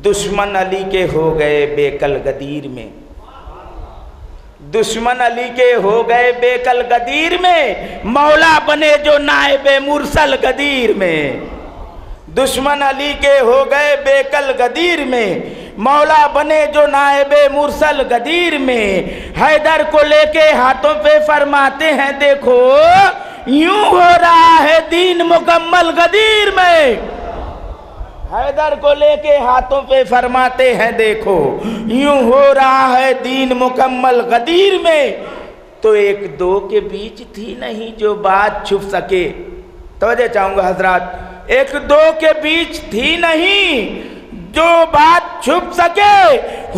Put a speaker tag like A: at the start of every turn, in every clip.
A: دشمن علی کے ہو گئے بیکل غدیر میں، دشمن علی کے ہو گئے بیکل غدیر میں، مولا بنے جو نائب مرسل غدیر میں، دشمن علی کے ہو گئے بیکل غدیر میں، مولا بنے جو نائب مرسل غدیر میں، حیدر کو لے کے ہاتھوں پہ فرماتے ہیں دیکھو یوں ہو رہا ہے دین مکمل غدیر میں، حیدر کو لے کے ہاتھوں پہ فرماتے ہیں دیکھو یوں ہو رہا ہے دین مکمل غدیر میں، تو ایک دو کے بیچ تھی نہیں جو بات چھپ سکے، توجہ چاہوں گا حضرات، ایک دو کے بیچ تھی نہیں جو بات چھپ سکے،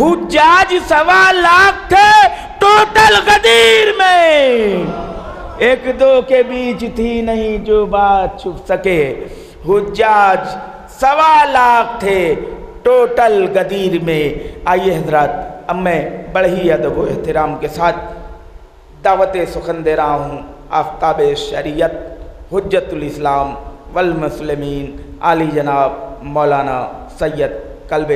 A: حجاج 1.25 لاکھ تھے ٹوٹل غدیر میں، ایک دو کے بیچ تھی نہیں جو بات چھپ سکے، حجاج 1.25 لاکھ تھے ٹوٹل غدیر میں۔ آئیے حضرات، اب میں بڑے ہی ادب و احترام کے ساتھ دعوت سخن دے رہا ہوں آفتاب شریعت حجت الاسلام والمسلمین عالی جناب مولانا سید کلب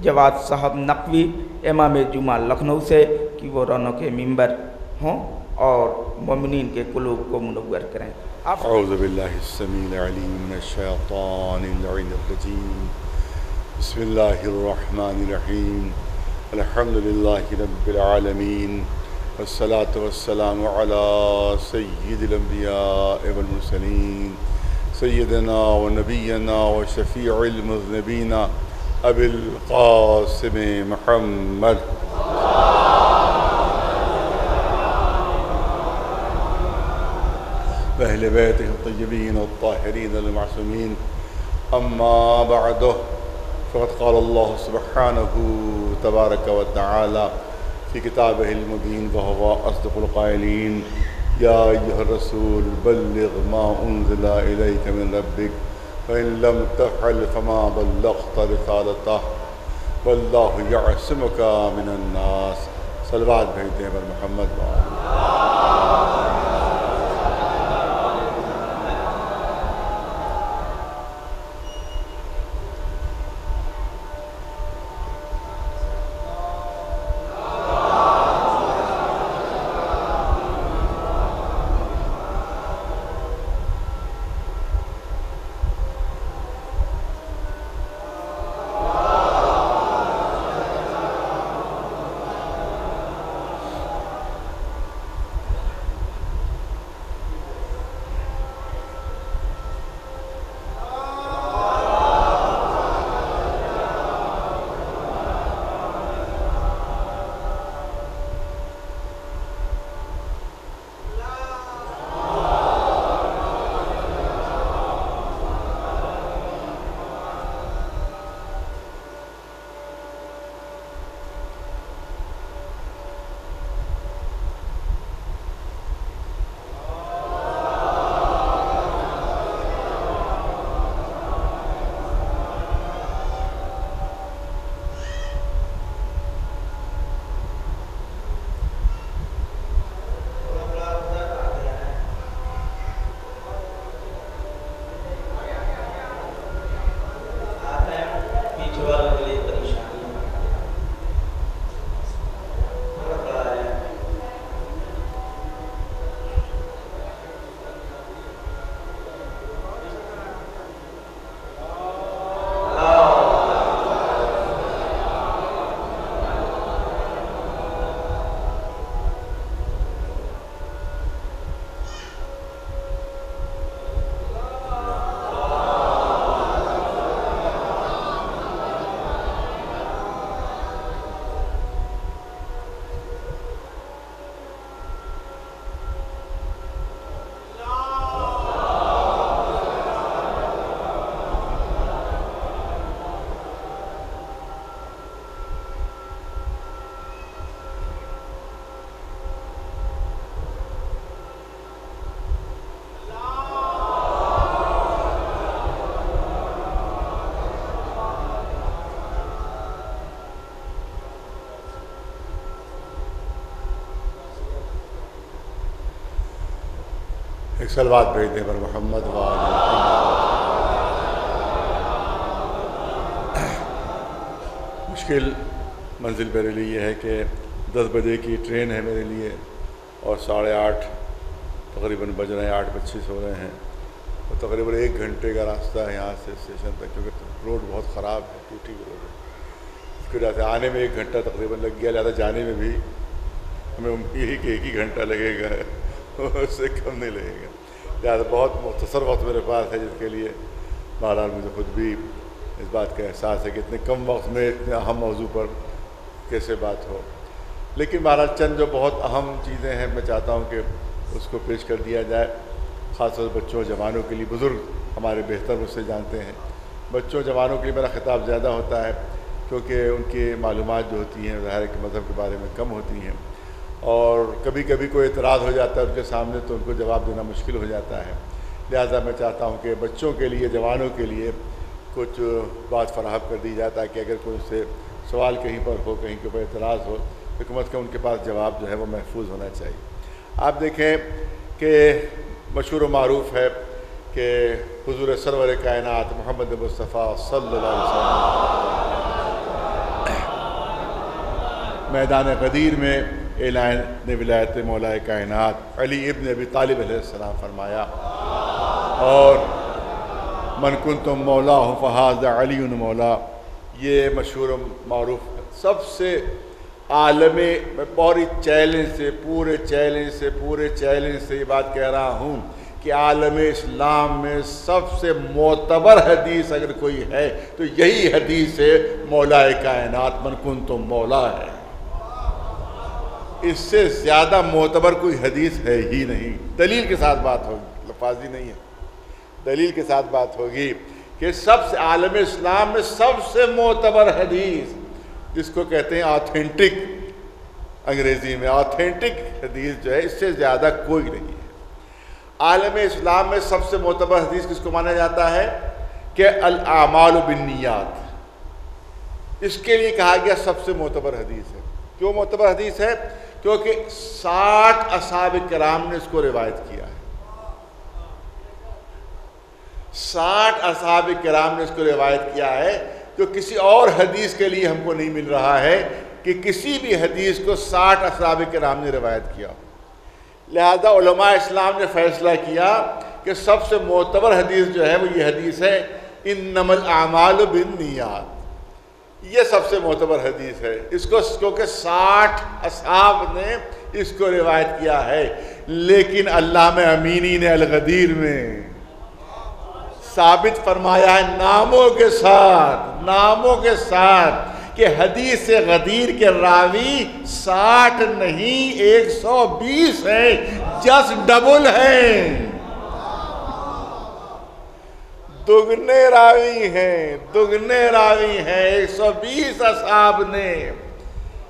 A: جواد صاحب نقوی امام جمعہ لکھنؤ سے کہ وہ رونق منبر ہوں اور مومنین کے قلوب کو منور کریں۔
B: اعوذ باللہ السمیع العلیم من الشیطان اللعین الرجیم، بسم اللہ الرحمن الرحیم، الحمدللہ رب العالمین، والصلاة والسلام علی سید الانبیاء والمرسلین، سیدنا و نبینا و شفیع المذنبین ابی القاسم محمد۔ اہل بیتہ الطیبین الطاہرین المعصومین، اما بعد، فقد قال اللہ سبحانہ تبارک و تعالی فی کتابہ المبین وہو اصدق القائلین، یا ایہا الرسول بلغ ما انزل الیک من ربک فإن لم تفعل فما بلغت رسالتہ واللہ یعصمک من الناس۔ صلوات بھیجتے ہیں پر محمد ایک صلوات بھیج دیں پر محمد وآلہ۔ مشکل منزل میرے لیے یہ ہے کہ 10 بجے کی ٹرین ہے میرے لیے اور 8:30 تقریباً بج رہے ہیں، 8:25 ہو رہے ہیں، اور تقریباً 1 گھنٹے کا راستہ ہے یہاں سے اسٹیشن تک، کیونکہ روڈ بہت خراب ہے، ٹوٹی ہوئی روڈ ہے۔ اس کی وجہ سے آنے میں 1 گھنٹہ تقریباً لگ گیا، لہٰذا جانے میں بھی ہمیں یہی کہ 1 ہی گھنٹہ لگے گا، اس سے کم نہیں لگے گا، لہٰذا بہت مختصر وقت میرے پاس ہے، جس کے لیے بہرحال مجھے خود بھی اس بات کا احساس ہے کہ اتنے کم وقت میں اتنے اہم موضوع پر کیسے بات ہو، لیکن بہرحال چند جو بہت اہم چیزیں ہیں میں چاہتا ہوں کہ اس کو پیش کر دیا جائے، خاص طور سے بچوں جوانوں کے لیے۔ بزرگ ہمارے بہتر مجھ سے جانتے ہیں، بچوں جوانوں کے لیے میرا خطاب زیادہ ہوتا ہے، کیونکہ ان کی معلومات جو ہوتی ہیں ظاہر ہے کہ مذہب کے بارے میں کم ہوتی ہیں، اور کبھی کبھی کوئی اعتراض ہو جاتا ہے ان کے سامنے تو ان کو جواب دینا مشکل ہو جاتا ہے، لہٰذا میں چاہتا ہوں کہ بچوں کے لیے، جوانوں کے لیے کچھ بات فراہم کر دی جائے، تاکہ اگر کوئی سے سوال کہیں پر ہو، کہیں کے اوپر اعتراض ہو تو کم از کم ان کے پاس جواب جو ہے وہ محفوظ ہونا چاہیے۔ آپ دیکھیں کہ مشہور و معروف ہے کہ حضور سرور کائنات محمد مصطفیٰ صلی اللہ علیہ وسلم میدان غدیر میں اعلان ولایت مولا کائنات علی ابن ابی طالب علیہ السلام فرمایا، اور من کنتم مولا فہذا علی مولا، یہ مشہور و معروف سب سے عالم، میں پورے چیلنج سے یہ بات کہہ رہا ہوں کہ عالم اسلام میں سب سے معتبر حدیث اگر کوئی ہے تو یہی حدیث ہے مولا کائنات من کنتم مولا ہے۔ اس سے زیادہ معتبر کوئی حدیث ہے ہی نہیں۔ دلیل کے ساتھ بات ہوگی، لفاظی نہیں ہے، دلیل کے ساتھ بات ہوگی کہ سب سے عالم اسلام میں سب سے معتبر حدیث، جس کو کہتے ہیں آتھینٹک، انگریزی میں آتھینٹک حدیث جو ہے، اس سے زیادہ کوئی نہیں ہے۔ عالم اسلام میں سب سے معتبر حدیث کس کو مانا جاتا ہے کہ الاعمال بالنیات، اس کے لیے کہا گیا سب سے معتبر حدیث ہے۔ کیوں معتبر حدیث ہے؟ کیونکہ 60 اصحاب کرام نے اس کو روایت کیا ہے، 60 اصحاب کرام نے اس کو روایت کیا ہے، جو کسی اور حدیث کے لیے ہم کو نہیں مل رہا ہے کہ کسی بھی حدیث کو 60 اصحاب کرام نے روایت کیا۔ لہذا علماء اسلام نے فیصلہ کیا کہ سب سے معتبر حدیث جو ہے وہ یہ حدیث ہے انما الاعمال بالنیات، یہ سب سے معتبر حدیث ہے۔ اس کو کیونکہ 60 اصحاب نے اس کو روایت کیا ہے، لیکن علامہ امینی نے الغدیر میں ثابت فرمایا ہے ناموں کے ساتھ کہ حدیث غدیر کے راوی 60 نہیں 120 ہیں، جس ڈبل ہیں، دگنے راوی ہیں 120 اصحاب نے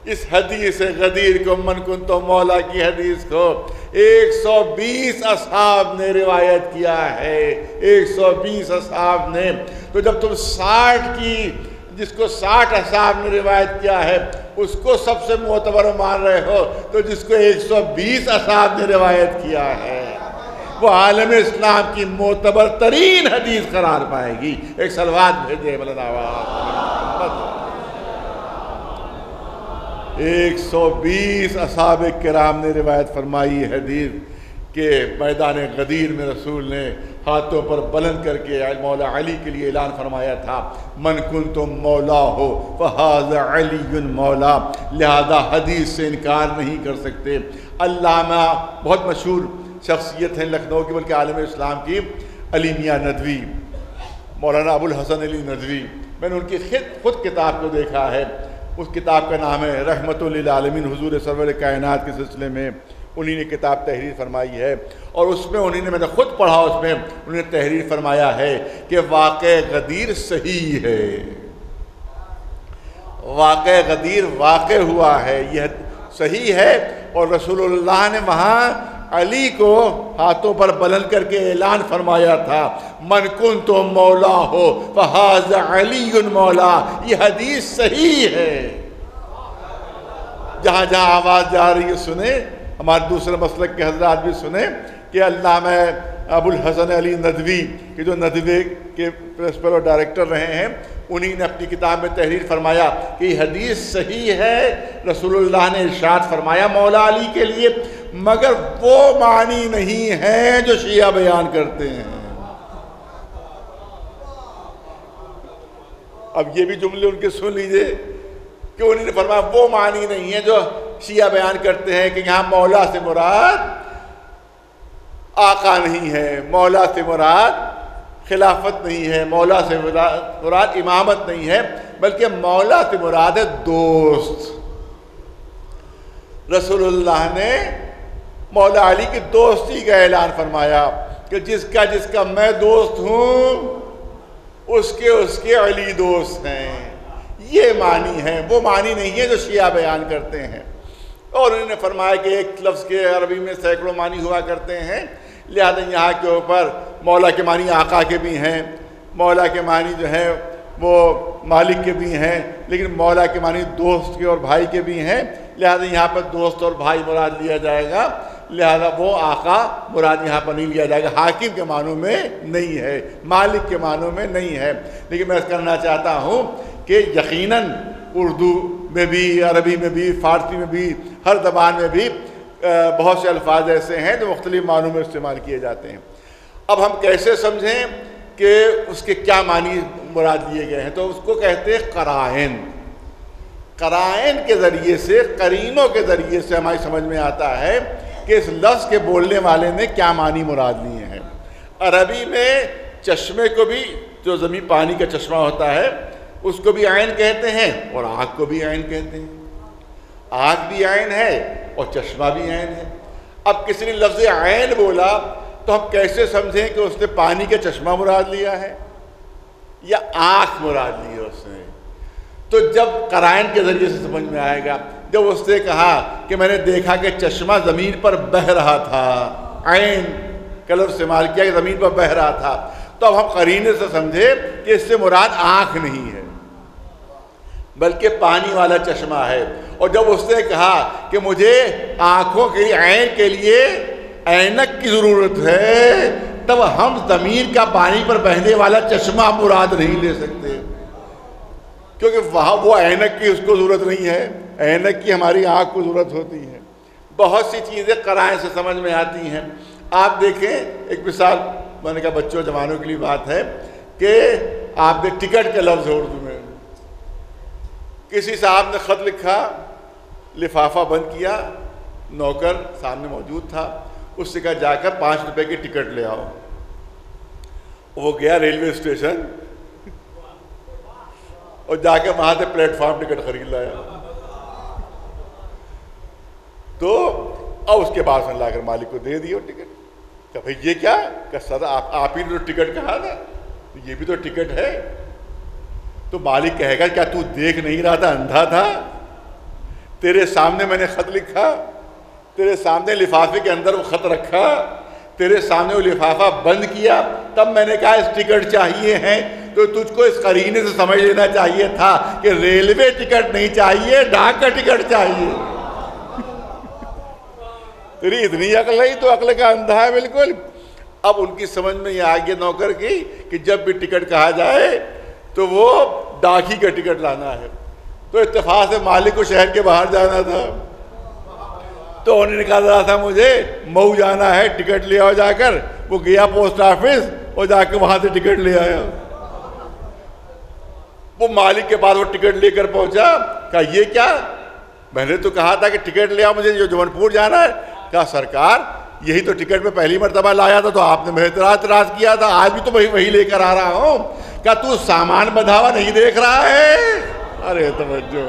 B: اس حدیث غدیر کو، من کنتم مولا کی حدیث کو 120 اصحاب نے روایت کیا ہے، 120 اصحاب نے۔ تو جب تم 60 کی، جس کو 60 اصحاب نے روایت کیا ہے اس کو سب سے معتبر مان رہے ہو، تو جس کو 120 اصحاب نے روایت کیا ہے وہ عالم اسلام کی معتبر ترین حدیث قرار پائے گی۔ ایک صلوات بھیجے مولانا محمد۔ 120 اصحاب کرام نے روایت فرمائی حدیث کہ میدان غدیر میں رسول نے ہاتھوں پر بلند کر کے مولا علی کے لیے اعلان فرمایا تھا، من کنتم مولا ہو فہذا علی مولا، لہذا حدیث سے انکار نہیں کر سکتے۔ علامہ بہت مشہور شخصیت ہیں لکھنؤ کی، بلکہ عالم اسلام کی، علی میاں ندوی، مولانا ابو الحسن علی ندوی، میں نے ان کی خود کتاب کو دیکھا ہے، اس کتاب کا نام ہے رحمت للعالمین، حضور سرور کائنات کے سلسلے میں انہی نے کتاب تحریر فرمائی ہے، اور اس میں انہی نے، میں نے خود پڑھا، اس میں انہوں نے تحریر فرمایا ہے کہ واقع غدیر صحیح ہے، واقع غدیر واقع ہوا ہے، یہ صحیح ہے، اور رسول اللہ نے وہاں علی کو ہاتھوں پر بلند کر کے اعلان فرمایا تھا، من کنتم مولا ہو فہذا علی مولا، یہ حدیث صحیح ہے۔ جہاں جہاں آواز جا رہی ہے سنیں، ہمارے دوسرے مسلک کے حضرات بھی سنیں کہ علامہ ابو الحسن علی ندوی کہ جو ندوی کے پرنسپل اور ڈائریکٹر رہے ہیں، انہی نے اپنی کتاب میں تحریر فرمایا کہ یہ حدیث صحیح ہے، رسول اللہ نے ارشاد فرمایا مولا علی کے لیے، مگر وہ معنی نہیں ہے جو شیعہ بیان کرتے ہیں۔ اب یہ بھی جملے ان کے سن لیجئے کہ انہوں نے فرمایا وہ معنی نہیں ہے جو شیعہ بیان کرتے ہیں کہ یہاں مولا سے مراد آقا نہیں ہے، مولا سے مراد خلافت نہیں ہے، مولا سے مراد امامت نہیں ہے، بلکہ مولا سے مراد ہے دوست۔ رسول اللہ نے مولا علی کی دوستی کا اعلان فرمایا کہ جس کا میں دوست ہوں اس کے علی دوست ہیں۔ یہ معنی ہے، وہ معنی نہیں ہے جو شیعہ بیان کرتے ہیں۔ اور انہوں نے فرمایا کہ ایک لفظ کے عربی میں سینکڑوں معنی ہوا کرتے ہیں، لہذا یہاں کے اوپر مولا کے معنی آقا کے بھی ہیں، مولا کے معنی جو ہے وہ مالک کے بھی ہیں، لیکن مولا کے معنی دوست کے اور بھائی کے بھی ہیں، لہذا یہاں پر دوست اور بھائی مراد لیا جائے گا، لہذا وہ آقا مراد یہاں پر نہیں لیا جائے گا، حاکم کے معنوں میں نہیں ہے، مالک کے معنوں میں نہیں ہے۔ لیکن میں کرنا چاہتا ہوں کہ یقیناً اردو میں بھی، عربی میں بھی، فارسی میں بھی، ہر زبان میں بھی بہت سے الفاظ ایسے ہیں جو مختلف معنوں میں استعمال کیے جاتے ہیں۔ اب ہم کیسے سمجھیں کہ اس کے کیا معنی مراد لیے گئے ہیں؟ تو اس کو کہتے ہیں قرائن۔ قرائن کے ذریعے سے، قرینوں کے ذریعے سے ہماری سمجھ میں آتا ہے کہ اس لفظ کے بولنے والے نے کیا معنی مراد لیے ہیں۔ عربی میں چشمے کو بھی، جو زمین پانی کا چشمہ ہوتا ہے اس کو بھی عین کہتے ہیں اور آنکھ کو بھی عین کہتے ہیں۔ آنکھ بھی عین ہے اور چشمہ بھی عین ہے۔ اب کسی نے لفظ عین بولا تو ہم کیسے سمجھیں کہ اس نے پانی کا چشمہ مراد لیا ہے یا آنکھ مراد لی ہے اس نے؟ تو جب قرائن کے ذریعے سے سمجھ میں آئے گا، جب اس نے کہا کہ میں نے دیکھا کہ چشمہ زمین پر بہہ رہا تھا، عین کا لفظ استعمال کیا کہ زمین پر بہہ رہا تھا، تو اب ہم قرینے سے سمجھے کہ اس سے مراد آنکھ نہیں ہے بلکہ پانی والا چشمہ ہے۔ اور جب اس نے کہا کہ مجھے آنکھوں کی عین کے لیے اینک کی ضرورت ہے، تب ہم زمین کا پانی پر بہنے والا چشمہ مراد نہیں لے سکتے، کیونکہ وہاں وہ اینک کی اس کو ضرورت نہیں ہے، اینک کی ہماری آنکھ کو ضرورت ہوتی ہے۔ بہت سی چیزیں قرائن سے سمجھ میں آتی ہیں۔ آپ دیکھیں ایک مثال، میں نے کہا بچوں جوانوں کے لیے بات ہے کہ آپ نے ٹکٹ کا لفظ ہے اردو میں، کسی صاحب نے خط لکھا، لفافہ بند کیا، نوکر سامنے موجود تھا، اس سے کہا جا کر 5 روپے کی ٹکٹ لے آؤ۔ وہ گیا ریلوے اسٹیشن اور جا کے وہاں سے پلیٹ فارم ٹکٹ خرید لایا۔ تو اب اس کے بعد میں لا کر مالک کو دے دیا ٹکٹ۔ کہ بھئی یہ کیا؟ کہ سر آپ ہی نے تو ٹکٹ کہا تھا، یہ بھی تو ٹکٹ ہے۔ تو مالک کہے گا کیا تو دیکھ نہیں رہا تھا، اندھا تھا؟ تیرے سامنے میں نے خط لکھا، تیرے سامنے لفافے کے اندر وہ خط رکھا، تیرے سامنے وہ لفافہ بند کیا، تب میں نے کہا اس ٹکٹ چاہیے ہیں، تو تجھ کو اس قرینے سے سمجھ لینا چاہیے تھا کہ ریلوے ٹکٹ نہیں چاہیے، ڈاک کا ٹکٹ چاہیے۔ تیری اتنی عقل ہے تو عقل کا اندھا ہے بالکل۔ اب ان کی سمجھ میں یہ آ گیا نوکر کی کہ جب بھی ٹکٹ کہا جائے تو وہ ڈاکی کا ٹکٹ لانا ہے۔ تو اتفاق سے مالک کو شہر کے باہر جانا تھا، تو انہوں نے کہا ذرا تھا مجھے مئو جانا ہے، ٹکٹ لے آؤ جا کر۔ وہ گیا پوسٹ آفس اور جا کے وہاں سے ٹکٹ لے آیا۔ وہ مالک کے پاس وہ ٹکٹ لے کر پہنچا، کہا یہ کیا؟ میں نے تو کہا تھا کہ ٹکٹ لے آؤ، مجھے جو جون پور جانا ہے۔ کہا سرکار یہی تو ٹکٹ میں پہلی مرتبہ لایا تھا تو آپ نے میرے اعتراض کیا تھا، آج بھی تو وہی لے کر آ رہا ہوں۔ کہا تو سامان بندھا ہوا نہیں دیکھ رہا ہے؟ ارے توجہ،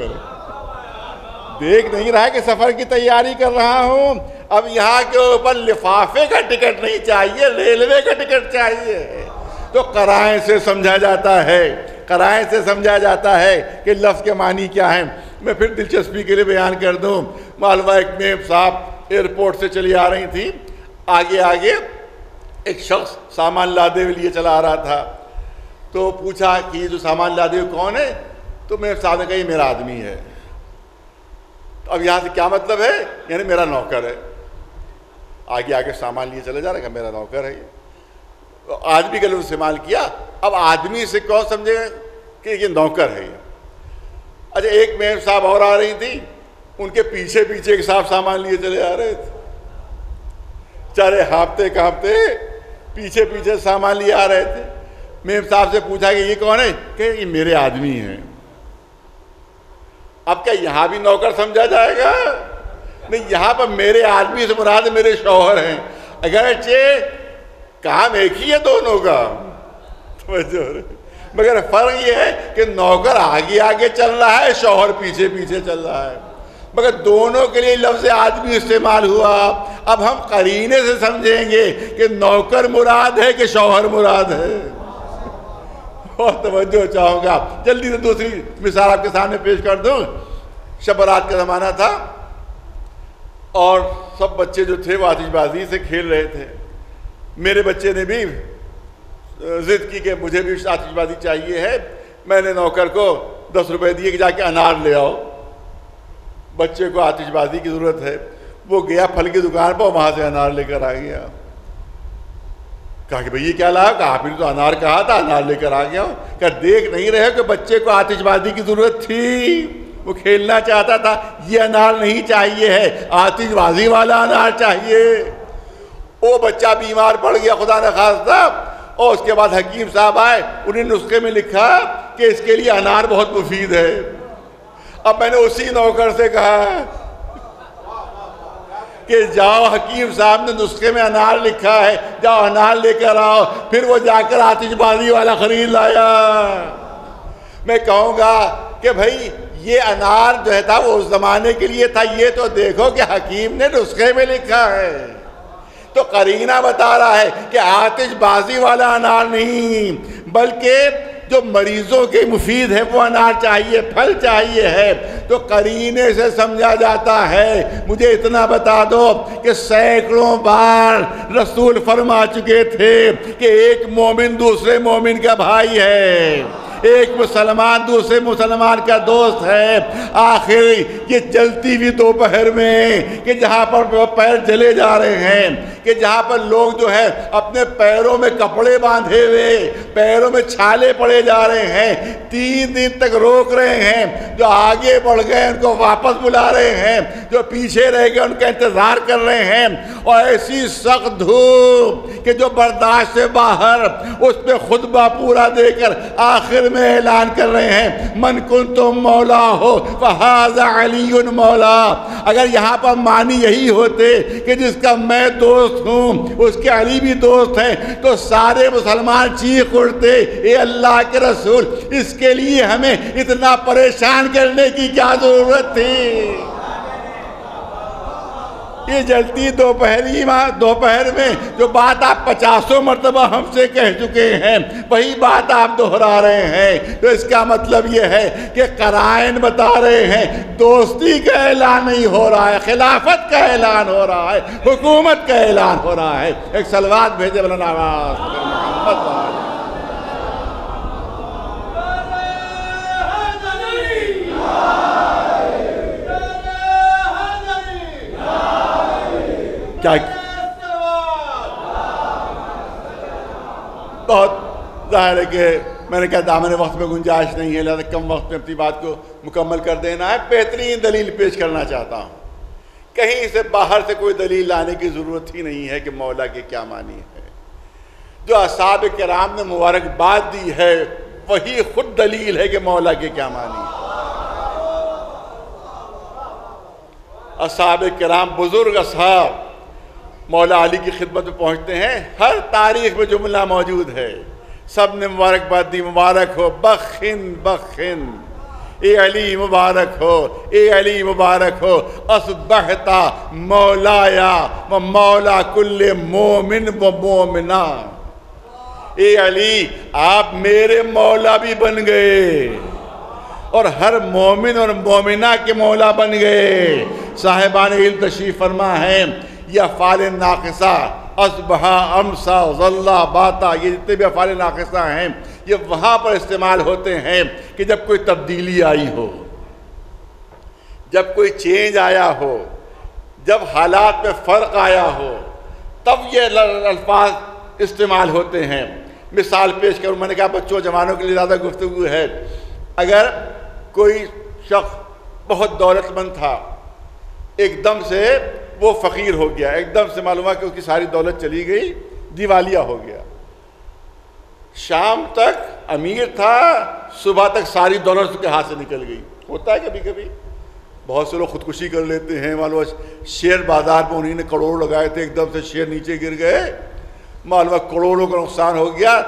B: دیکھ نہیں رہا ہے کہ سفر کی تیاری کر رہا ہوں؟ اب یہاں کے اوپر لفافے کا ٹکٹ نہیں چاہیے، ریلوے کا ٹکٹ چاہیے۔ تو قرائن سے سمجھا جاتا ہے، قرائن سے سمجھا جاتا ہے کہ لفظ کے معنی کیا ہیں۔ میں پھر دلچسپی کے لیے بیان کر دوں، معلومہ ایک میں صاحب ایئرپورٹ سے چلی آ رہی تھی، آگے ایک شخص سامان لادے ہوئے لیے چلا آ رہا تھا، تو پوچھا کہ یہ جو سامان لادے ہوئے کون ہے؟ تو میرے صاحب نے کہا یہ میرا آدمی ہے۔ اب یہاں سے کیا مطلب ہے؟ یعنی میرا نوکر ہے۔ آگے سامان لیے چلے جا رہا ہے کہ میرا نوکر ہے یہ۔ آدمی کا لفظ استعمال کیا۔ اب آدمی سے کون سمجھے گا کہ یہ نوکر ہے یہ. اچھا ایک میم صاحب اور آ رہی تھی, ان کے پیچھے پیچھے ایک صاحب سامان لیے چلے آ رہے تھے, چارے ہانپتے کانپتے پیچھے پیچھے سامان لیے آ رہے تھے. میم صاحب سے پوچھا کہ یہ کون ہے؟ کہ یہ میرے آدمی ہیں. اب کیا یہاں بھی نوکر سمجھا جائے گا؟ نہیں, یہاں پر میرے آدمی سے مراد میرے شوہر ہیں, اگرچہ کام ایک ہی ہے دونوں کا, مگر فرق یہ ہے کہ نوکر آگے آگے چل رہا ہے, شوہر پیچھے پیچھے چل رہا ہے, مگر دونوں کے لیے لفظ آدمی استعمال ہوا. اب ہم قرینے سے سمجھیں گے کہ نوکر مراد ہے کہ شوہر مراد ہے. بہت توجہ چاہوں گا. جلدی سے دوسری مثال آپ کے سامنے پیش کر دوں. شب برات کا زمانہ تھا اور سب بچے جو تھے وہ آتش بازی سے کھیل رہے تھے. میرے بچے نے بھی ضد کی کہ مجھے بھی آتش بازی چاہیے ہے. میں نے نوکر کو 10 روپے دیے کہ جا کے انار لے آؤ, بچے کو آتش بازی کی ضرورت ہے. وہ گیا پھل کی دکان پر, وہاں سے انار لے کر آ گیا. کہا کہ بھئی یہ کیا لایا؟ کہا آپ نے تو انار کہا تھا, انار لے کر آ گیا ہوں. کہا دیکھ نہیں رہے کہ بچے کو آتش بازی کی ضرورت تھی, وہ کھیلنا چاہتا تھا. یہ انار نہیں چاہیے ہے, آتش بازی والا انار چاہیے. وہ بچہ بیمار پڑ گیا خدا نخواستہ, اور اس کے بعد حکیم صاحب آئے, انہیں نسخے میں لکھا کہ اس کے لیے انار بہت مفید ہے. اب میں نے اسی نوکر سے کہا کہ جاؤ, حکیم صاحب نے نسخے میں انار لکھا ہے, جاؤ انار لے کر آؤ. پھر وہ جا کر آتش بازی والا خرید لایا. میں کہوں گا کہ بھائی یہ انار جو ہے تھا وہ اس زمانے کے لیے تھا, یہ تو دیکھو کہ حکیم نے نسخے میں لکھا ہے. تو قرینہ بتا رہا ہے کہ آتش بازی والا انار نہیں, بلکہ جو مریضوں کے مفید ہے وہ انار چاہیے, پھل چاہیے ہے. تو قرینے سے سمجھا جاتا ہے. مجھے اتنا بتا دو کہ سینکڑوں بار رسول فرما چکے تھے کہ ایک مومن دوسرے مومن کا بھائی ہے, ایک مسلمان دوسرے مسلمان کا دوست ہے. آخر یہ جلتی ہوئی دوپہر میں کہ جہاں پر پیر جلے جا رہے ہیں, کہ جہاں پر لوگ جو ہے اپنے پیروں میں کپڑے باندھے ہوئے, پیروں میں چھالے پڑے جا رہے ہیں, 3 دن تک روک رہے ہیں. جو آگے بڑھ گئے ان کو واپس بلا رہے ہیں, جو پیچھے رہ گئے ان کا انتظار کر رہے ہیں. اور ایسی سخت دھوپ کہ جو برداشت سے باہر, اس پہ خطبہ پورا دے کر آخر میں اعلان کر رہے ہیں من کنتم مولا ہو فہذا علی مولا. اگر یہاں پر معنی یہی ہوتے کہ جس کا میں دوست ہوں اس کے علی بھی دوست ہیں, تو سارے مسلمان چیخ اٹھتے اے اللہ کے رسول, اس کے لیے ہمیں اتنا پریشان کرنے کی کیا ضرورت تھی. یہ جلتی دوپہر میں جو بات آپ 50 مرتبہ ہم سے کہہ چکے ہیں, وہی بات آپ دہرا رہے ہیں. تو اس کا مطلب یہ ہے کہ قرائن بتا رہے ہیں دوستی کا اعلان نہیں ہو رہا ہے, خلافت کا اعلان ہو رہا ہے, حکومت کا اعلان ہو رہا ہے. ایک صلوات بھیجے مولانا آواز محمد. کیا بہت ظاہر ہے کہ میں نے کہا دامن وقت میں گنجائش نہیں ہے, لہذا کم وقت میں اپنی بات کو مکمل کر دینا ہے. بہترین دلیل پیش کرنا چاہتا ہوں. کہیں سے باہر سے کوئی دلیل لانے کی ضرورت ہی نہیں ہے کہ مولا کے کیا معنی ہے. جو اصحاب کرام نے مبارکباد دی ہے وہی خود دلیل ہے کہ مولا کے کیا معنی ہے. اصحاب کرام, بزرگ اصحاب مولا علی کی خدمت میں پہنچتے ہیں. ہر تاریخ میں جملہ موجود ہے, سب نے مبارکباد دی, مبارک ہو بخن بخن, اے علی مبارک ہو, اے علی مبارک ہو, اصبحتا مولایا و مولا کل مومن و مومنہ. اے علی آپ میرے مولا بھی بن گئے اور ہر مومن اور مومنہ کے مولا بن گئے. صاحبان علم تشریف فرما ہے, یہ افعال ناقصہ اصبحا امسا ظلا باتا, یہ جتنے بھی افعال ناقصہ ہیں یہ وہاں پر استعمال ہوتے ہیں کہ جب کوئی تبدیلی آئی ہو, جب کوئی چینج آیا ہو, جب حالات میں فرق آیا ہو, تب یہ الفاظ استعمال ہوتے ہیں. مثال پیش کروں. میں نے کہا بچوں جوانوں کے لیے زیادہ گفتگو ہے. اگر کوئی شخص بہت دولت مند تھا، ایک دم سے وہ فقیر ہو گیا، ایک دم سے معلوم ہے کہ اس کی ساری دولت چلی گئی، دیوالیہ ہو گیا. شام تک امیر تھا، صبح تک ساری دولت اس کے ہاتھ سے نکل گئی. ہوتا ہے کبھی کبھی. بہت سے لوگ خودکشی کر لیتے ہیں. معلوم شیئر بازار میں انہیں نے کروڑ لگائے تھے، ایک دم سے شیئر نیچے گر گئے، معلوم کروڑوں کا نقصان ہو گیا.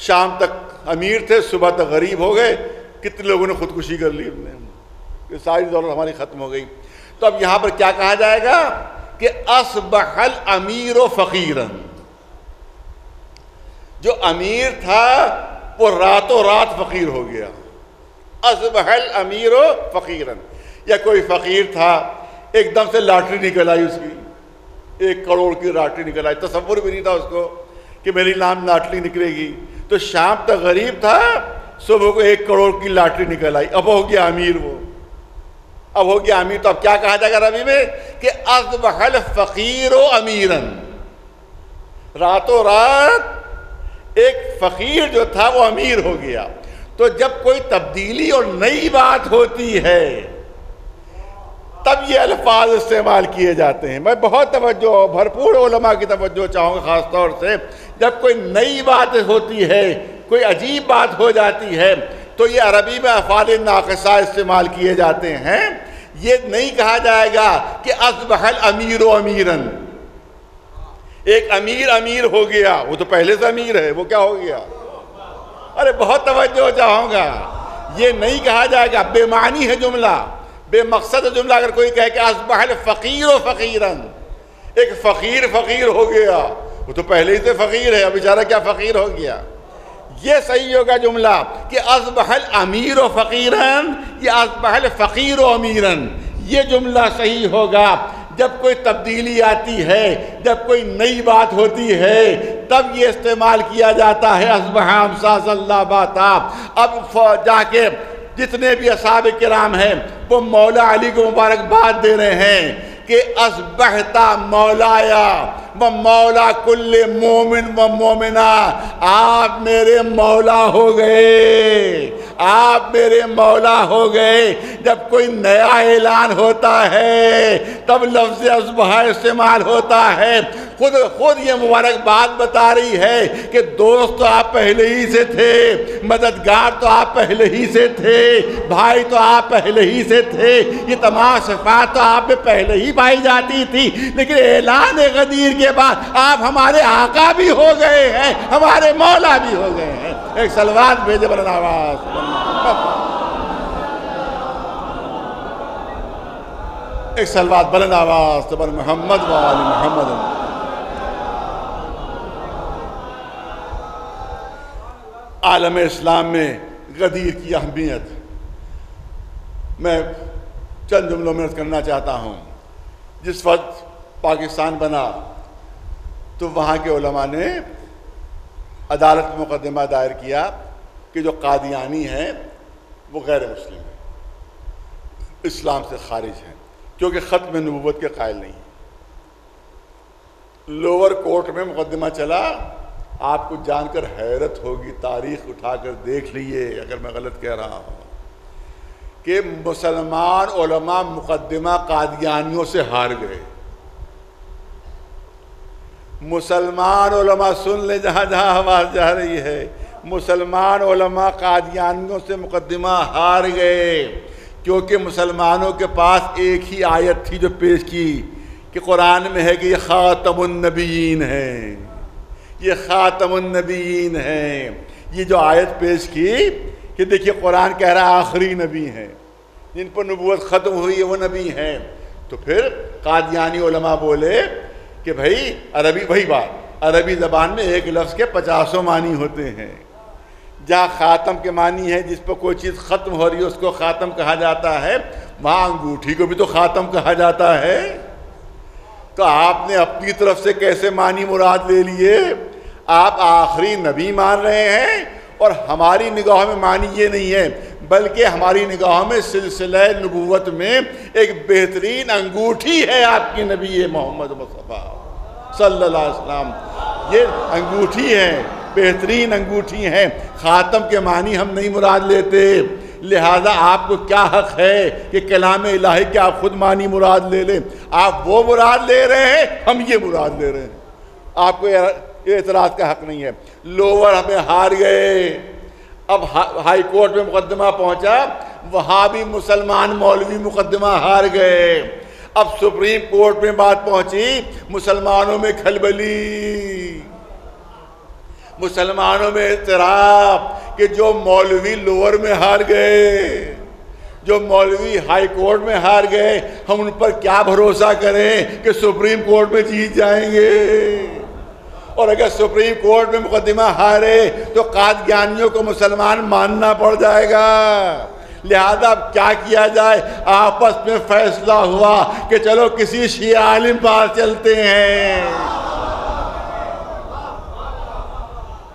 B: شام تک امیر تھے، صبح تک غریب ہو گئے. کتنے لوگوں نے خودکشی کر لی، یہ ساری دولت ہماری ختم ہو گئی. تو اب یہاں پر کیا کہا جائے گا کہ اصبح الامیر فقیرا. جو امیر تھا وہ راتوں رات فقیر ہو گیا. اصبح الامیر فقیرا. یا کوئی فقیر تھا، ایک دم سے لاٹری نکل آئی اس کی، 1 کروڑ کی لاٹری نکل آئی. تصور بھی نہیں تھا اس کو کہ میری نام لاٹری نکلے گی. تو شام تک غریب تھا، صبح کو 1 کروڑ کی لاٹری نکل آئی. اب ہو گیا امیر. وہ اب ہو گیا امیر. تو اب کیا کہا جائے گا عربی میں کہ اصبح الفقیر امیرا. راتوں رات ایک فقیر جو تھا وہ امیر ہو گیا. تو جب کوئی تبدیلی اور نئی بات ہوتی ہے تب یہ الفاظ استعمال کیے جاتے ہیں. میں بہت توجہ، بھرپور علماء کی توجہ چاہوں گا خاص طور سے. جب کوئی نئی بات ہوتی ہے، کوئی عجیب بات ہو جاتی ہے، تو یہ عربی میں افعال ناقصہ استعمال کیے جاتے ہیں. یہ نہیں کہا جائے گا کہ اصبح الامیر امیرا. ایک امیر ہو گیا، وہ تو پہلے سے امیر ہے، وہ کیا ہو گیا؟ ارے بہت توجہ چاہوں گا. یہ نہیں کہا جائے گا. بے معنی ہے جملہ، بے مقصد ہے جملہ. اگر کوئی کہے کہ اصبح الفقیر فقیرا، ایک فقیر ہو گیا، وہ تو پہلے ہی سے فقیر ہے، اب بیچارہ کیا فقیر ہو گیا. یہ صحیح ہوگا جملہ کہ اصبح الامیر فقیرا یا اصبح الفقیر امیرا. یہ جملہ صحیح ہوگا. جب کوئی تبدیلی آتی ہے، جب کوئی نئی بات ہوتی ہے، تب یہ استعمال کیا جاتا ہے اصبح امسا صلی باتا. اب جا کے جتنے بھی اصحاب کرام ہیں وہ مولا علی کو مبارکباد دے رہے ہیں کہ اصبحت مولایا و مولا کل مومن و مومنہ. آپ میرے مولا ہو گئے، آپ میرے مولا ہو گئے. جب کوئی نیا اعلان ہوتا ہے تب لفظ اصبح استعمال ہوتا ہے. خود یہ مبارکباد بتا رہی ہے کہ دوست تو آپ پہلے ہی سے تھے، مددگار تو آپ پہلے ہی سے تھے، بھائی تو آپ پہلے ہی سے تھے. یہ تمام صفات تو آپ میں پہلے ہی پائی جاتی تھی، لیکن اعلان غدیر کے بعد آپ ہمارے آقا بھی ہو گئے ہیں، ہمارے مولا بھی ہو گئے ہیں. ایک صلوات بھیجے بلند آواز. ایک صلوات بلند آواز بر محمد و آل محمد. عالم اسلام میں غدیر کی اہمیت میں چند جملوں میں عرض کرنا چاہتا ہوں. جس وقت پاکستان بنا تو وہاں کے علماء نے عدالت میں مقدمہ دائر کیا کہ جو قادیانی ہیں وہ غیر مسلم ہیں، اسلام سے خارج ہیں، کیونکہ ختم نبوت کے قائل نہیں ہیں. لوور کورٹ میں مقدمہ چلا. آپ کو جان کر حیرت ہوگی، تاریخ اٹھا کر دیکھ لیے اگر میں غلط کہہ رہا ہوں، کہ مسلمان علماء مقدمہ قادیانیوں سے ہار گئے. مسلمان علماء سن لیں جہاں جہاں آواز جا رہی ہے، مسلمان علماء قادیانیوں سے مقدمہ ہار گئے، کیونکہ مسلمانوں کے پاس ایک ہی آیت تھی جو پیش کی کہ قرآن میں ہے کہ یہ خاتم النبیین ہے، یہ خاتم النبیین ہیں. یہ جو آیت پیش کی کہ دیکھیے قرآن کہہ رہا ہے آخری نبی ہیں، جن پر نبوت ختم ہوئی ہے وہ نبی ہیں. تو پھر قادیانی علماء بولے کہ بھائی عربی، وہی بات، عربی زبان میں ایک لفظ کے 50 معنی ہوتے ہیں. جہاں خاتم کے معنی ہے، جس پر کوئی چیز ختم ہو رہی ہے اس کو خاتم کہا جاتا ہے، وہاں انگوٹھی کو بھی تو خاتم کہا جاتا ہے. تو آپ نے اپنی طرف سے کیسے معنی مراد لے لیے؟ آپ آخری نبی مان رہے ہیں، اور ہماری نگاہوں میں معنی یہ نہیں ہے، بلکہ ہماری نگاہوں میں سلسلہ نبوت میں ایک بہترین انگوٹھی ہے آپ کی نبی محمد مصطفیٰ صلی اللہ علیہ وسلم. یہ انگوٹھی ہے. بہترین انگوٹھی ہیں۔ خاتم کے معنی ہم نہیں مراد لیتے، لہذا آپ کو کیا حق ہے کہ کلام الہی کے آپ خود معنی مراد لے لیں؟ آپ وہ مراد لے رہے ہیں، ہم یہ مراد لے رہے ہیں، آپ کو اعتراض کا حق نہیں ہے۔ لوور ہمیں ہار گئے، اب ہائی کورٹ میں مقدمہ پہنچا، وہاں بھی مسلمان مولوی مقدمہ ہار گئے۔ اب سپریم کورٹ میں بات پہنچی، مسلمانوں میں کھلبلی، مسلمانوں میں اضطراب کہ جو مولوی لوور میں ہار گئے، جو مولوی ہائی کورٹ میں ہار گئے، ہم ان پر کیا بھروسہ کریں کہ سپریم کورٹ میں جیت جائیں گے؟ اور اگر سپریم کورٹ میں مقدمہ ہارے تو قادیانیوں کو مسلمان ماننا پڑ جائے گا۔ لہذا اب کیا کیا جائے؟ آپس میں فیصلہ ہوا کہ چلو کسی شیعہ عالم پاس چلتے ہیں،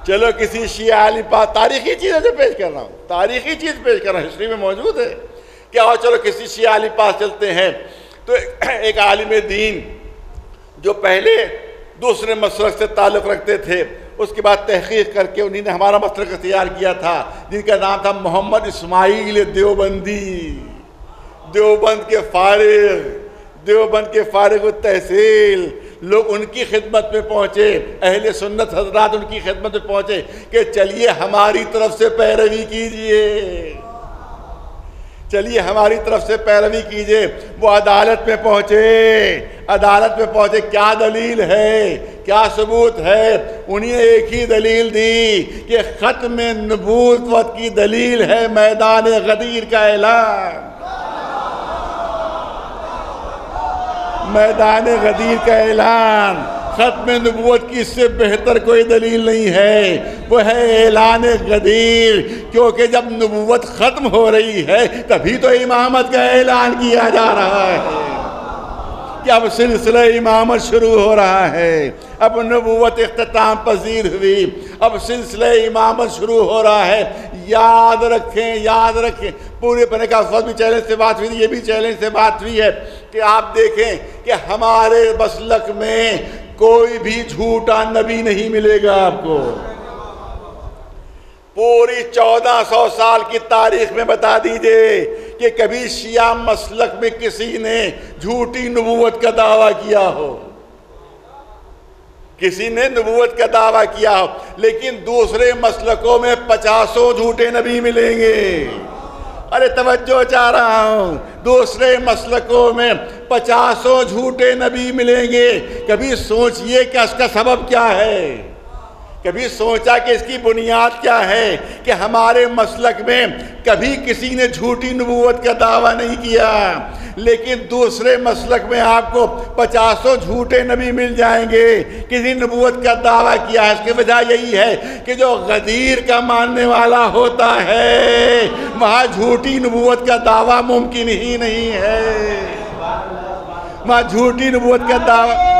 B: چلو کسی شیعہ عالم پاس، تاریخی چیزیں جو پیش کر رہا ہوں، تاریخی چیز پیش کر رہا ہوں، ہسٹری میں موجود ہے کہ آؤ چلو کسی شیعہ عالم پاس چلتے ہیں۔ تو ایک عالم دین جو پہلے دوسرے مسلک سے تعلق رکھتے تھے، اس کے بعد تحقیق کر کے انہوں نے ہمارا مسلک اختیار کیا تھا، جن کا نام تھا محمد اسماعیل دیوبندی، دیوبند کے فارغ التحصیل لوگ ان کی خدمت میں پہنچے، اہل سنت حضرات ان کی خدمت میں پہنچے کہ چلیے ہماری طرف سے پیروی کیجئے، چلیے ہماری طرف سے پیروی کیجئے۔ وہ عدالت میں پہنچے، کیا دلیل ہے، کیا ثبوت ہے؟ انہیں ایک ہی دلیل دی کہ ختم نبوت کی دلیل ہے میدان غدیر کا اعلان، میدان غدیر کا اعلان۔ ختم نبوت کی اس سے بہتر کوئی دلیل نہیں ہے، وہ ہے اعلان غدیر، کیونکہ جب نبوت ختم ہو رہی ہے تبھی تو امامت کا اعلان کیا جا رہا ہے کہ اب سلسلہ امامت شروع ہو رہا ہے، اب نبوت اختتام پذیر ہوئی، اب سلسلہ امامت شروع ہو رہا ہے۔ یاد رکھیں پورے پنے کا بھی چیلنج سے بات ہوئی، یہ بھی چیلنج سے بات ہوئی ہے کہ آپ دیکھیں کہ ہمارے مسلک میں کوئی بھی جھوٹا نبی نہیں ملے گا آپ کو۔ پوری 1400 سال کی تاریخ میں بتا دیجئے کہ کبھی شیعہ مسلک میں کسی نے جھوٹی نبوت کا دعویٰ کیا ہو، کسی نے نبوت کا دعویٰ کیا ہو، لیکن دوسرے مسلکوں میں 50 جھوٹے نبی ملیں گے۔ ارے توجہ چاہ رہا ہوں، دوسرے مسلکوں میں 50 جھوٹے نبی ملیں گے۔ کبھی سوچئے کہ اس کا سبب کیا ہے؟ کبھی سوچا کہ اس کی بنیاد کیا ہے کہ ہمارے مسلک میں کبھی کسی نے جھوٹی نبوت کا دعویٰ نہیں کیا، لیکن دوسرے مسلک میں آپ کو 50 جھوٹے نبی مل جائیں گے کسی نبوت کا دعویٰ کیا ہے۔ اس کی وجہ یہی ہے کہ جو غدیر کا ماننے والا ہوتا ہے وہاں جھوٹی نبوت کا دعویٰ ممکن ہی نہیں ہے، وہاں جھوٹی نبوت کا دعویٰ۔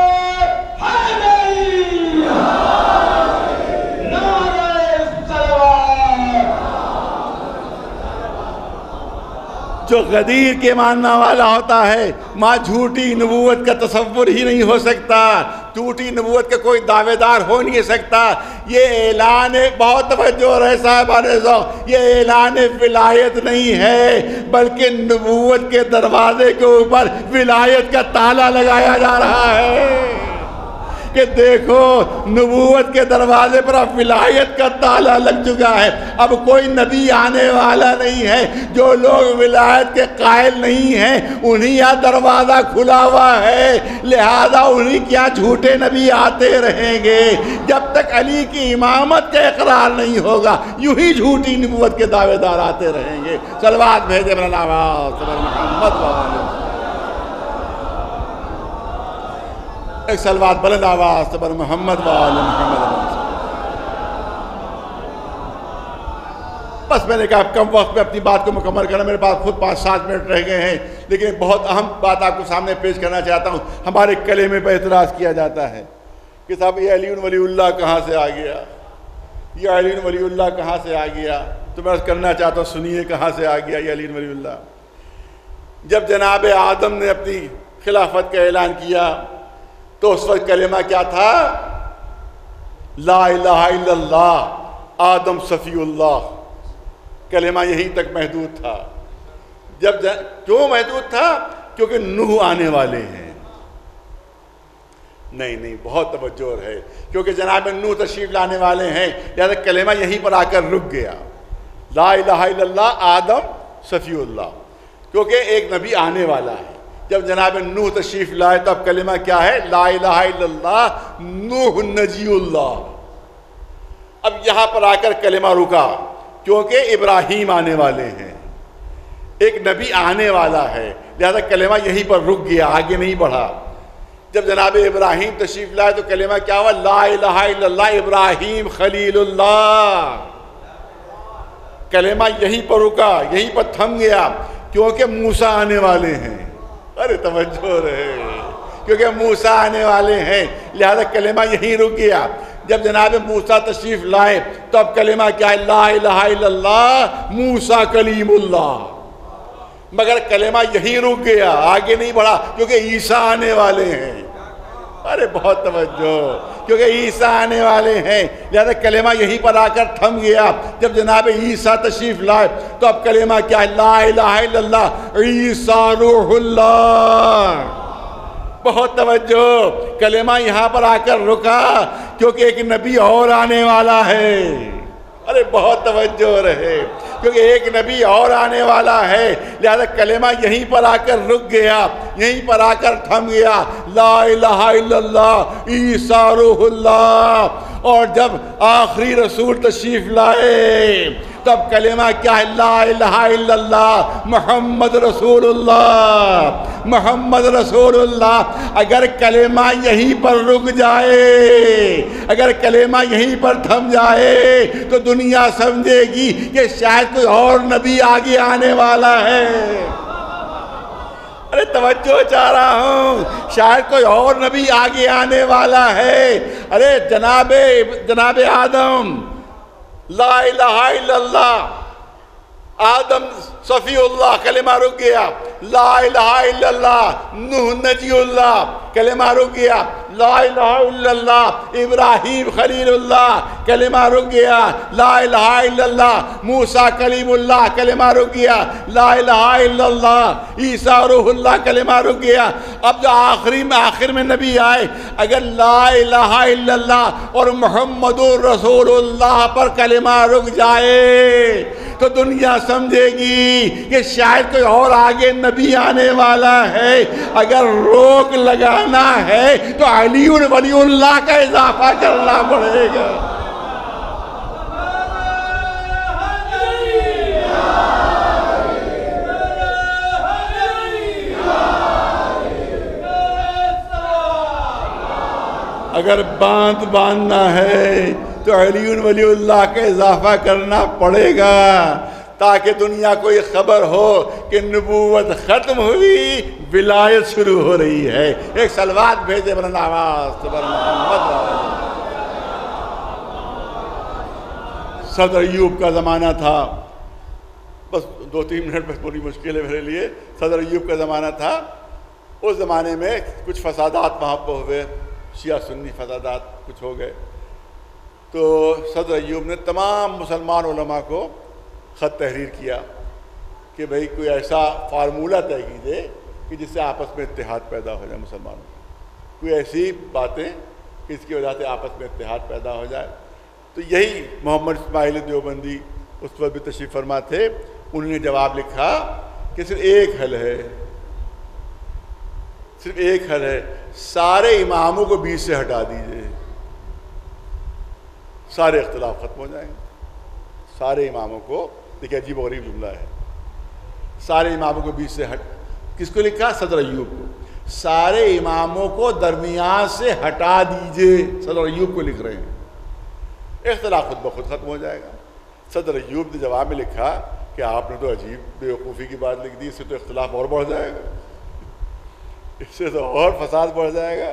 B: جو غدیر کے ماننا والا ہوتا ہے وہاں جھوٹی نبوت کا تصور ہی نہیں ہو سکتا، جھوٹی نبوت کا کوئی دعوے دار ہو نہیں سکتا۔ یہ اعلان بہت توجہ رہے صاحبان ذوق، یہ اعلان ولایت نہیں ہے بلکہ نبوت کے دروازے کے اوپر ولایت کا تالا لگایا جا رہا ہے کہ دیکھو نبوت کے دروازے پر اب ولایت کا تالا لگ چکا ہے، اب کوئی نبی آنے والا نہیں ہے۔ جو لوگ ولایت کے قائل نہیں ہیں انہیں یہ دروازہ کھلا ہوا ہے، لہذا انہیں کیا جھوٹے نبی آتے رہیں گے جب تک علی کی امامت کا اقرار نہیں ہوگا، یوں ہی جھوٹی نبوت کے دعوے دار آتے رہیں گے۔ صلوات بھیجے مولانا محمد والے، ایک صلوات بلند آواز سے بر محمد وآل محمد۔ بس میں نے کہا کم وقت میں اپنی بات کو مکمل کرنا، میرے پاس خود 5-7 منٹ رہ گئے ہیں، لیکن بہت اہم بات آپ کو سامنے پیش کرنا چاہتا ہوں۔ ہمارے کلمے پہ اعتراض کیا جاتا ہے کہ صاحب یہ علی ولی اللہ کہاں سے آ گیا، یہ علی ولی اللہ کہاں سے آ گیا؟ تو میں کرنا چاہتا ہوں سنیے کہاں سے آ گیا یہ علی ولی اللہ۔ جب جناب آدم نے اپنی خلافت کا اعلان کیا تو اس وقت کلمہ کیا تھا؟ لا الہ الا اللہ، آدم صفی اللہ، کلمہ یہیں تک محدود تھا۔ کیوں محدود تھا؟ کیونکہ نوح آنے والے ہیں۔ نہیں بہت توجہ ہے، کیونکہ جناب نوح تشریف لانے والے ہیں، لہذا کلمہ یہیں پر آ کر رک گیا، لا الہ الا اللہ آدم صفی اللہ، کیونکہ ایک نبی آنے والا ہے۔ جب جناب نوح تشریف لائے تو اب کلمہ کیا ہے؟ لا الہ الا اللہ نوح نجی اللہ۔ اب یہاں پر آ کر کلمہ رکا، کیونکہ ابراہیم آنے والے ہیں، ایک نبی آنے والا ہے، لہذا کلمہ یہیں پر رک گیا، آگے نہیں بڑھا۔ جب جناب ابراہیم تشریف لائے تو کلمہ کیا ہوا؟ لا الہ الا اللہ ابراہیم خلیل اللہ۔ کلمہ یہیں پر رکا، یہیں پر تھم گیا، کیونکہ موسیٰ آنے والے ہیں۔ ارے توجہ رہے، کیونکہ موسیٰ آنے والے ہیں، لہذا کلمہ یہیں رک گیا۔ جب جناب موسیٰ تشریف لائے تو اب کلمہ کیا ہے؟ لا الہ الا اللہ موسیٰ کلیم اللہ۔ مگر کلمہ یہیں رک گیا، آگے نہیں بڑھا، کیونکہ عیسیٰ آنے والے ہیں۔ ارے بہت توجہ، کیونکہ عیسیٰ آنے والے ہیں، لہذا کلمہ یہیں پر آ کر تھم گیا۔ جب جناب عیسیٰ تشریف لائے تو اب کلمہ کیا ہے؟ لا الہ الا اللہ عیسیٰ روح اللہ۔ بہت توجہ، کلمہ یہاں پر آ کر رکا، کیونکہ ایک نبی اور آنے والا ہے۔ ارے بہت توجہ رہے، کیونکہ ایک نبی اور آنے والا ہے، لہذا کلمہ یہیں پر آ کر رک گیا، یہیں پر آ کر تھم گیا، لا الہ الا اللہ عیسیٰ روح اللہ۔ اور جب آخری رسول تشریف لائے تب کلمہ کیا ہے؟ لا الہ الا اللہ محمد رسول اللہ، محمد رسول اللہ۔ اگر کلمہ یہیں پر رک جائے، اگر کلمہ یہیں پر تھم جائے تو دنیا سمجھے گی کہ شاید کوئی اور نبی آگے آنے والا ہے۔ ارے توجہ چاہ رہا ہوں، شاید کوئی اور نبی آگے آنے والا ہے۔ ارے جناب آدم لا الہ الا اللہ آدم صفی اللہ، کلمہ رک گیا۔ لا الہ الا اللہ نوح نجی اللہ، کلمہ رک گیا۔ لا الہ الا اللہ ابراہیم خلیل اللہ، کلمہ رک گیا۔ لا الہ الا اللہ موسیٰ کلیم اللہ، کلمہ رک گیا۔ لا الہ الا اللہ عیسیٰ روح اللہ، کلمہ رک گیا۔ اب جو آخر میں نبی آئے، اگر لا الہ الا اللہ اور محمد رسول اللہ پر کلمہ رک جائے تو دنیا سمجھے گی کہ شاید کوئی اور آگے نبی آنے والا ہے۔ اگر روک لگانا ہے تو علی ولی اللہ کا اضافہ کرنا پڑے گا۔ اگر باندھنا ہے تو علی ولی اللہ کا اضافہ کرنا پڑے گا، تاکہ دنیا کو یہ خبر ہو کہ نبوت ختم ہوئی، ولایت شروع ہو رہی ہے۔ ایک صلوات بھیجے بلند آواز سے بر محمد۔ صدر ایوب کا زمانہ تھا، بس 2-3 منٹ بس بڑی مشکل ہے میرے لیے۔ صدر ایوب کا زمانہ تھا، اس زمانے میں کچھ فسادات وہاں پہ ہوئے، شیعہ سنی فسادات کچھ ہو گئے، تو صدر ایوب نے تمام مسلمان علماء کو خط تحریر کیا کہ بھئی کوئی ایسا فارمولہ طے کیجئے کہ جس سے آپس میں اتحاد پیدا ہو جائے مسلمانوں میں، کوئی ایسی باتیں کہ اس کی وجہ سے آپس میں اتحاد پیدا ہو جائے۔ تو یہی محمد اسماعیل دیوبندی اس وقت بھی تشریف فرما تھے، انہوں نے جواب لکھا کہ صرف ایک حل ہے، صرف ایک حل ہے، سارے اماموں کو بیچ سے ہٹا دیجئے، سارے اختلاف ختم ہو جائیں گے۔ سارے اماموں کو، دیکھیں عجیب و غریب جملہ ہے، سارے اماموں کو بیچ سے کس کو لکھا؟ صدر ایوب کو۔ سارے اماموں کو درمیان سے ہٹا دیجئے، صدر ایوب کو لکھ رہے ہیں، اختلاف خود بخود ختم ہو جائے گا۔ صدر ایوب نے جواب میں لکھا کہ آپ نے تو عجیب بیوقوفی کی بات لکھ دی، اس سے تو اختلاف اور بڑھ جائے گا، اس سے تو اور فساد بڑھ جائے گا۔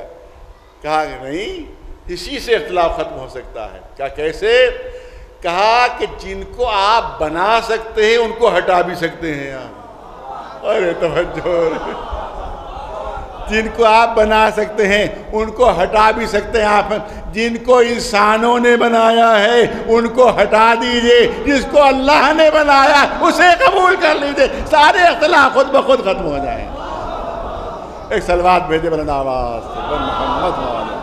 B: کہا کہ نہیں، اسی سے اختلاف ختم ہو سکتا ہے۔ کیا کیسے؟ کہا کہ جن کو آپ بنا سکتے ہیں ان کو ہٹا بھی سکتے ہیں آپ۔ ارے توجہ، جن کو آپ بنا سکتے ہیں ان کو ہٹا بھی سکتے ہیں آپ. جن کو انسانوں نے بنایا ہے ان کو ہٹا دیجئے. جس کو اللہ نے بنایا اسے قبول کر لیجئے. سارے اختلاف خود بخود ختم ہو جائیں. ایک صلوات بھیجے بلند آواز سے محمد مولانا.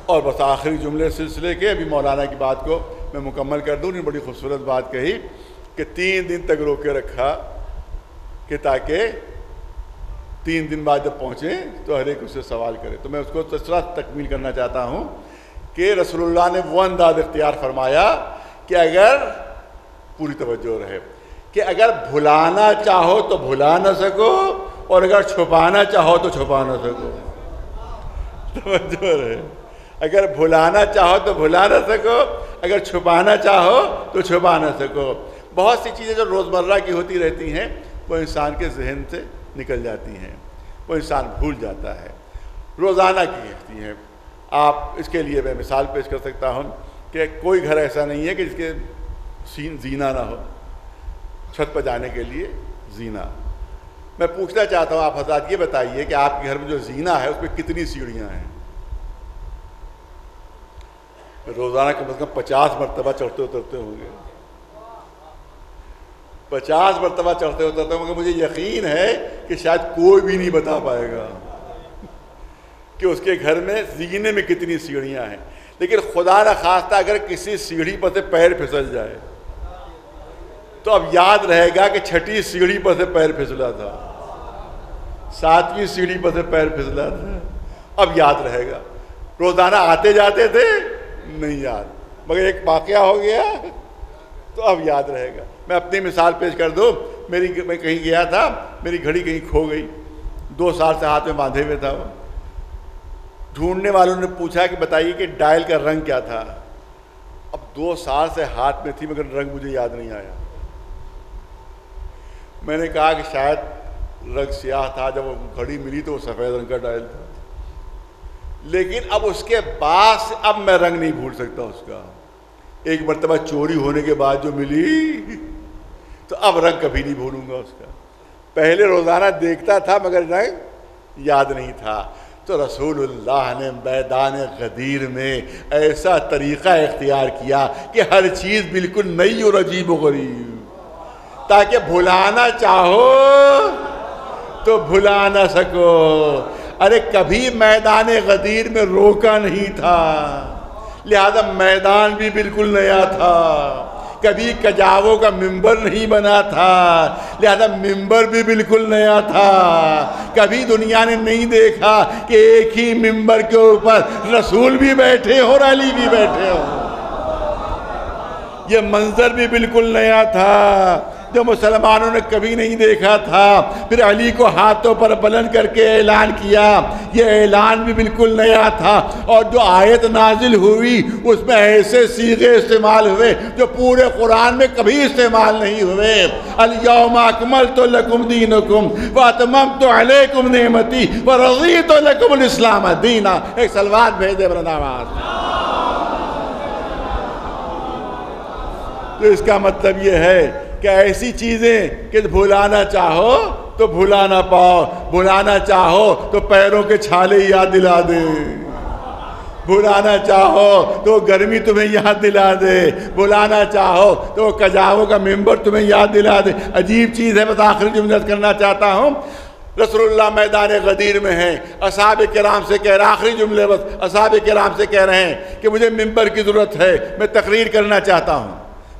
B: اور بس آخری جملے سلسلے کے ابھی مولانا کی بات کو میں مکمل کر دوں. انہوں نے بڑی خوبصورت بات کہی کہ 3 دن تک روکے رکھا کہ تاکہ 3 دن بعد جب پہنچے تو ہر ایک اس سے سوال کرے. تو میں اس کو تسلا تکمیل کرنا چاہتا ہوں کہ رسول اللہ نے وہ انداز اختیار فرمایا کہ اگر پوری توجہ رہے کہ اگر بھلانا چاہو تو بھلا نہ سکو اور اگر چھپانا چاہو تو چھپا نہ سکو. توجہ رہے. اگر بھلانا چاہو تو بھلا نہ سکو, اگر چھپانا چاہو تو چھپا نہ سکو. بہت سی چیزیں جو روزمرہ کی ہوتی رہتی ہیں وہ انسان کے ذہن سے نکل جاتی ہیں, وہ انسان بھول جاتا ہے. روزانہ کی ہوتی ہیں. آپ اس کے لیے میں مثال پیش کر سکتا ہوں کہ کوئی گھر ایسا نہیں ہے کہ جس کے زینہ نہ ہو. چھت پر جانے کے لیے زینہ. میں پوچھنا چاہتا ہوں آپ حضرات یہ بتائیے کہ آپ کے گھر میں جو زینہ ہے اس پہ کتنی سیڑھیاں ہیں؟ روزانہ کم از کم 50 مرتبہ چڑھتے اترتے ہوں گے. 50 مرتبہ چڑھتے اترتے ہوں گے. مجھے یقین ہے کہ شاید کوئی بھی نہیں بتا پائے گا کہ اس کے گھر میں زینے میں کتنی سیڑھیاں ہیں. لیکن خدا نہ خواستہ اگر کسی سیڑھی پر سے پیر پھسل جائے تو اب یاد رہے گا کہ 6ٹھی سیڑھی پر سے پیر پھسلا تھا, 7ویں سیڑھی پر سے پیر پھسلا تھا. اب یاد رہے گا. روزانہ آتے جاتے تھے نہیں یاد, مگر ایک واقعہ ہو گیا تو اب یاد رہے گا. میں اپنی مثال پیش کر دوں. میں کہیں گیا تھا, میری گھڑی کہیں کھو گئی. 2 سال سے ہاتھ میں باندھے ہوئے تھا. وہ ڈھونڈنے والوں نے پوچھا کہ بتائیے کہ ڈائل کا رنگ کیا تھا. اب 2 سال سے ہاتھ میں تھی مگر رنگ مجھے یاد نہیں آیا. میں نے کہا کہ شاید رنگ سیاہ تھا. جب وہ گھڑی ملی تو وہ سفید رنگ کا ڈائل تھا. لیکن اب اس کے بعد سے اب میں رنگ نہیں بھول سکتا اس کا. ایک مرتبہ چوری ہونے کے بعد جو ملی تو اب رنگ کبھی نہیں بھولوں گا اس کا. پہلے روزانہ دیکھتا تھا مگر رنگ یاد نہیں تھا. تو رسول اللہ نے میدان غدیر میں ایسا طریقہ اختیار کیا کہ ہر چیز بالکل نئی اور عجیب و غریب, تاکہ بھلانا چاہو تو بھلا نہ سکو. ارے کبھی میدان غدیر میں روکا نہیں تھا, لہذا میدان بھی بالکل نیا تھا. کبھی کجاووں کا ممبر نہیں بنا تھا, لہذا ممبر بھی بالکل نیا تھا. کبھی دنیا نے نہیں دیکھا کہ ایک ہی ممبر کے اوپر رسول بھی بیٹھے ہو اور علی بھی بیٹھے ہو. یہ منظر بھی بالکل نیا تھا جو مسلمانوں نے کبھی نہیں دیکھا تھا. پھر علی کو ہاتھوں پر بلند کر کے اعلان کیا. یہ اعلان بھی بالکل نیا تھا. اور جو آیت نازل ہوئی اس میں ایسے صیغے استعمال ہوئے جو پورے قرآن میں کبھی استعمال نہیں ہوئے. الیوم اکملت لکم دینکم واتممت علیکم نعمتی ورضیت لکم الاسلام دینا. ایک صلوات بھیجے بلند آواز. تو اس کا مطلب یہ ہے کہ ایسی چیزیں کہ بھلانا چاہو تو بھلا نہ پاؤ, بھلانا چاہو تو پیروں کے چھالے یاد دلا دے, بھلانا چاہو تو گرمی تمہیں یاد دلا دے, بھلانا چاہو تو کجاووں کا ممبر تمہیں یاد دلا دے. عجیب چیز ہے. بس آخری جملہ کرنا چاہتا ہوں. رسول اللہ میدان غدیر میں ہیں, اصحاب کرام سے کہہ رہے, آخری جملے بس اصحاب کرام سے کہہ رہے ہیں کہ مجھے ممبر کی ضرورت ہے, میں تقریر کرنا چاہتا ہوں,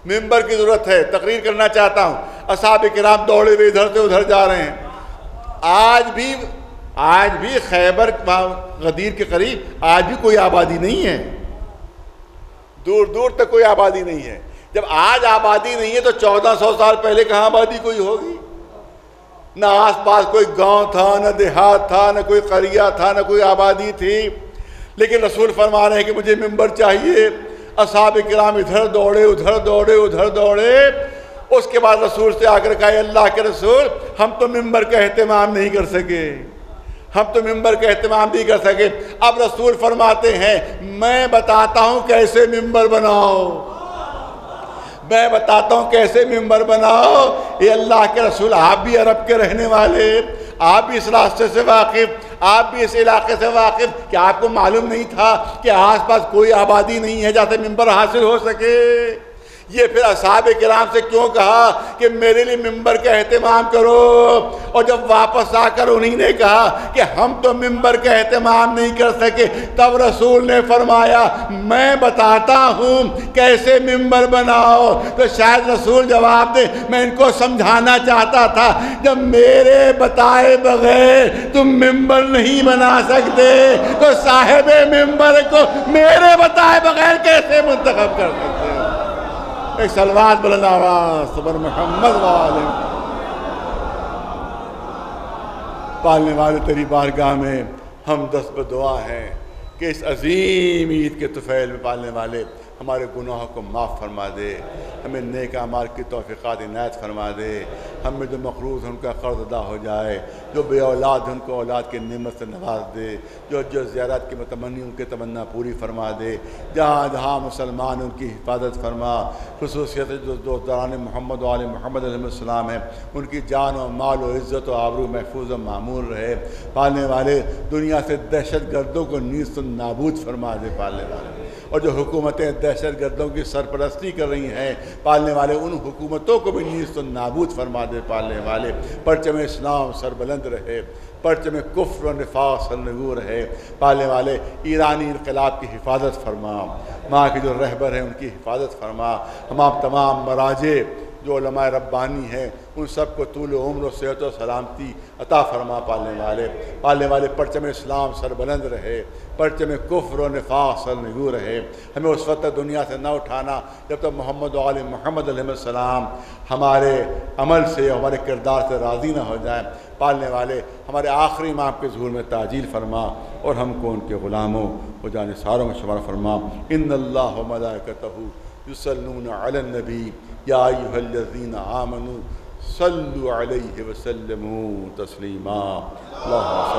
B: ممبر کی ضرورت ہے, تقریر کرنا چاہتا ہوں. اصحاب کرام دوڑے ہوئے ادھر سے ادھر جا رہے ہیں. آج بھی خیبر غدیر کے قریب آج بھی کوئی آبادی نہیں ہے, دور دور تک کوئی آبادی نہیں ہے. جب آج آبادی نہیں ہے تو 1400 سال پہلے کہاں آبادی کوئی ہوگی؟ نہ آس پاس کوئی گاؤں تھا, نہ دیہات تھا, نہ کوئی قریہ تھا, نہ کوئی آبادی تھی. لیکن رسول فرما رہے ہیں کہ مجھے ممبر چاہیے. اصحاب کرام ادھر دوڑے ادھر دوڑے ادھر دوڑے. اس کے بعد رسول سے آ کر کہا, اللہ کے رسول ہم تو ممبر کا اہتمام نہیں کر سکے, ہم تو ممبر کا اہتمام نہیں کر سکے. اب رسول فرماتے ہیں میں بتاتا ہوں کیسے ممبر بناؤ. میں بتاتا ہوں کیسے ممبر بناؤ. اے اللہ کے رسول، آپ بھی عرب کے رہنے والے، آپ بھی اس راستے سے واقف، آپ بھی اس علاقے سے واقف، کہ آپ کو معلوم نہیں تھا کہ آس پاس کوئی آبادی نہیں ہے جہاں سے ممبر حاصل ہو سکے؟ یہ پھر اصحاب کرام سے کیوں کہا کہ میرے لیے ممبر کا اہتمام کرو؟ اور جب واپس آ کر انہیں نے کہا کہ ہم تو ممبر کا اہتمام نہیں کر سکے، تب رسول نے فرمایا میں بتاتا ہوں کیسے ممبر بناؤ. تو شاید رسول جواب دے میں ان کو سمجھانا چاہتا تھا جب میرے بتائے بغیر تم ممبر نہیں بنا سکتے تو صاحب ممبر کو میرے بتائے بغیر کیسے منتخب کر سکتے ہو؟ ایک صلوات بلند آواز سبر محمد والے. پالنے والے تیری بارگاہ میں ہم دست بدعا ہیں کہ اس عظیم عید کے طفیل میں پالنے والے ہمارے گناہوں کو معاف فرما دے، ہمیں نیک اعمال کی توفیقات عنایت فرما دے، ہم میں جو مقروض ہیں ان کا قرض ادا ہو جائے، جو بے اولاد ہیں ان کو اولاد کی نعمت سے نواز دے، جو زیارت کی متمنی ان کی تمنا پوری فرما دے، جہاں جہاں مسلمان ان کی حفاظت فرما. خصوصیت جو دوستداران محمد و آل محمد علیہ السلام ہیں ان کی جان و مال و عزت و آبرو محفوظ و معمور رہے. پالنے والے دنیا سے دہشت گردوں کو نیست و نابود فرما دے پالنے والے. اور جو حکومتیں دہشت گردوں کی سرپرستی کر رہی ہیں پالنے والے ان حکومتوں کو بھی نیست و نابود فرما دے پالنے والے. پرچم اسلام سربلند رہے، پرچم کفر و نفاق سرنگوں رہے پالنے والے. ایرانی انقلاب کی حفاظت فرما، ماں کے جو رہبر ہیں ان کی حفاظت فرما. ہم تمام مراجع جو علماء ربانی ہیں ان سب کو طول عمر و صحت و سلامتی عطا فرما پالنے والے. پرچم اسلام سربلند رہے، پرچم کفر و نفاق سرنگوں رہے. ہمیں اس وقت دنیا سے نہ اٹھانا جب تک محمد و آل محمد علیہ السلام ہمارے عمل سے ہمارے کردار سے راضی نہ ہو جائیں. پالنے والے ہمارے آخری امام کے ظہور میں تعجیل فرما اور ہم کو ان کے غلاموں و جانثاروں میں شمار فرما. ان اللہ و ملائکتہ یصلون علی النبی یا ایھا الذین آمنوا صلوا علیہ وسلموا تسلیما. اللہم